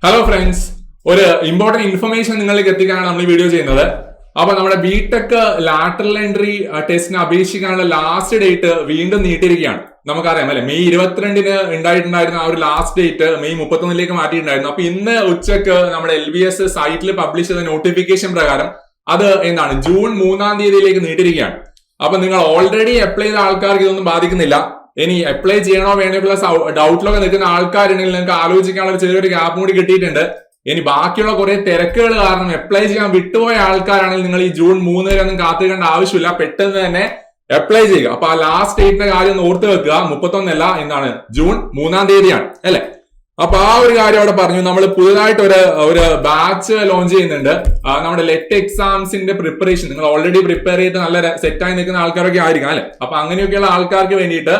Hello friends, ഒരു important information നിങ്ങളിലേക്ക് എത്തിക്കാനാണ് നമ്മൾ ഈ വീഡിയോ ചെയ്യുന്നത്. അപ്പൊ നമ്മുടെ ബിടെക് ലാറ്ററൽ എൻട്രി ടെസ്റ്റിന് അപേക്ഷിക്കാനുള്ള ലാസ്റ്റ് ഡേറ്റ് വീണ്ടും നീട്ടിയിരിക്കുകയാണ്. നമുക്കറിയാം അല്ലെ, മെയ് 22-ന് ഉണ്ടായിട്ടുണ്ടായിരുന്ന ആ ഒരു ലാസ്റ്റ് ഡേറ്റ് മെയ് 31-ലേക്ക് മാറ്റിയിട്ടുണ്ടായിരുന്നു. അപ്പൊ ഇന്ന് ഉച്ചക്ക് നമ്മുടെ LBS സൈറ്റിൽ പബ്ലിഷ് ചെയ്ത നോട്ടിഫിക്കേഷൻ പ്രകാരം അത് എന്താണ് ജൂൺ 3-ാം തീയതിയിലേക്ക് നീട്ടിയിരിക്കുകയാണ്. അപ്പൊ നിങ്ങൾ ഓൾറെഡി അപ്ലൈ ചെയ്ത ആൾക്കാർക്ക് ഇതൊന്നും ബാധിക്കുന്നില്ല. ഇനി അപ്ലൈ ചെയ്യണോ വേണമെന്നുള്ള ഡൗട്ടിലൊക്കെ നിൽക്കുന്ന ആൾക്കാരുണ്ടെങ്കിൽ നിങ്ങൾക്ക് ആലോചിക്കാനുള്ള ചെറിയൊരു ഗ്യാപ്പ് കൂടി കിട്ടിയിട്ടുണ്ട്. ഇനി ബാക്കിയുള്ള കുറെ തിരക്കുകൾ കാരണം അപ്ലൈ ചെയ്യാൻ വിട്ടുപോയ ആൾക്കാരാണെങ്കിൽ നിങ്ങൾ ഈ ജൂൺ 3 വരെ ഒന്നും കാത്തിരിക്കേണ്ട ആവശ്യമില്ല, പെട്ടെന്ന് തന്നെ അപ്ലൈ ചെയ്യുക. അപ്പൊ ആ ലാസ്റ്റ് ഡേറ്റിന്റെ കാര്യം ഒന്ന് ഓർത്ത് വെക്കുക. 31 എന്താണ് ജൂൺ 3-ാം തീയതിയാണ് അല്ലെ. അപ്പൊ ആ ഒരു കാര്യം അവിടെ പറഞ്ഞു. നമ്മൾ പുതുതായിട്ട് ഒരു ബാച്ച് ലോഞ്ച് ചെയ്യുന്നുണ്ട്. നമ്മുടെ ലെറ്റ് എക്സാംസിന്റെ പ്രിപ്പറേഷൻ നിങ്ങൾ ഓൾറെഡി പ്രിപ്പയർ ചെയ്ത് നല്ല സെറ്റായി നിൽക്കുന്ന ആൾക്കാരൊക്കെ ആയിരിക്കും അല്ലെ. അപ്പൊ അങ്ങനെയൊക്കെയുള്ള ആൾക്കാർക്ക് വേണ്ടിയിട്ട്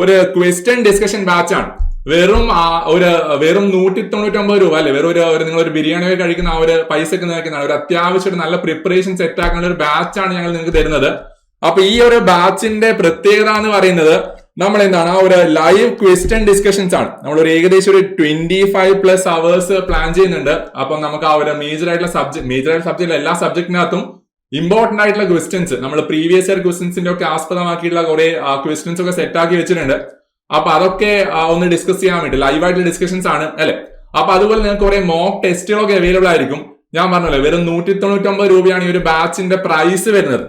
ഒരു ക്വസ്റ്റ്യൻ ഡിസ്കഷൻ ബാച്ച് ആണ്. വെറും 199 രൂപ അല്ലെ. വെറും നിങ്ങൾ ഒരു ബിരിയാണി കഴിക്കുന്ന ആ ഒരു പൈസ ഒക്കെ നിൽക്കുന്നതാണ്. ഒരു അത്യാവശ്യം നല്ല പ്രിപ്പറേഷൻ സെറ്റ് ആക്കുന്ന ഒരു ബാച്ചാണ് ഞങ്ങൾ നിങ്ങൾക്ക് തരുന്നത്. അപ്പൊ ഈ ഒരു ബാച്ചിന്റെ പ്രത്യേകത എന്ന് പറയുന്നത് നമ്മൾ എന്താണ്, ആ ഒരു ലൈവ് ക്വസ്റ്റ്യൻ ഡിസ്കഷൻസ് ആണ്. നമ്മൾ ഒരു ഏകദേശം ഒരു 25+ അവേഴ്സ് പ്ലാൻ ചെയ്യുന്നുണ്ട്. അപ്പൊ നമുക്ക് ആ ഒരു മേജർ ആയിട്ടുള്ള സബ്ജക്ട് എല്ലാ സബ്ജക്റ്റിനകത്തും ഇമ്പോർട്ടന്റ് ആയിട്ടുള്ള ക്വസ്റ്റ്യൻസ് നമ്മൾ പ്രീവിയസ് ഇയർ ക്വസ്റ്റ്യൻസിന്റെ ഒക്കെ ആസ്പദമാക്കിയിട്ടുള്ള കുറെ ക്വസ്റ്റ്യൻസ് ഒക്കെ സെറ്റ് ആക്കി വെച്ചിട്ടുണ്ട്. അപ്പൊ അതൊക്കെ ഒന്ന് ഡിസ്കസ് ചെയ്യാൻ വേണ്ടി ലൈവായിട്ടുള്ള ഡിസ്കഷൻസ് ആണ് അല്ലെ. അപ്പൊ അതുപോലെ നിങ്ങൾക്ക് കുറെ മോക്ക് ടെസ്റ്റുകളൊക്കെ അവൈലബിൾ ആയിരിക്കും. ഞാൻ പറഞ്ഞല്ലോ, വെറും 199 രൂപയാണ് ഈ ഒരു ബാച്ചിന്റെ പ്രൈസ് വരുന്നത്.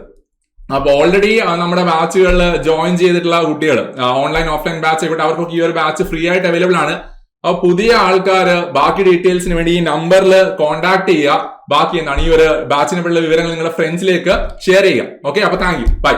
അപ്പൊ ഓൾറെഡി നമ്മുടെ ബാച്ചുകളിൽ ജോയിൻ ചെയ്തിട്ടുള്ള കുട്ടികൾ ഓൺലൈൻ ഓഫ്ലൈൻ ബാച്ച് ആയിക്കോട്ടെ, അവർക്കൊക്കെ ഈ ഒരു ബാച്ച് ഫ്രീ ആയിട്ട് അവൈലബിൾ ആണ്. അപ്പൊ പുതിയ ആൾക്കാർ ബാക്കി ഡീറ്റെയിൽസിന് വേണ്ടി ഈ നമ്പറിൽ കോൺടാക്ട് ചെയ്യുക. ബാക്കി എന്താണ് ഈ ഒരു ബാച്ചിനെ പറ്റിയുള്ള വിവരങ്ങൾ നിങ്ങളുടെ ഫ്രണ്ട്സിലേക്ക് ഷെയർ ചെയ്യുക. ഓക്കെ, അപ്പൊ താങ്ക് യു, ബൈ.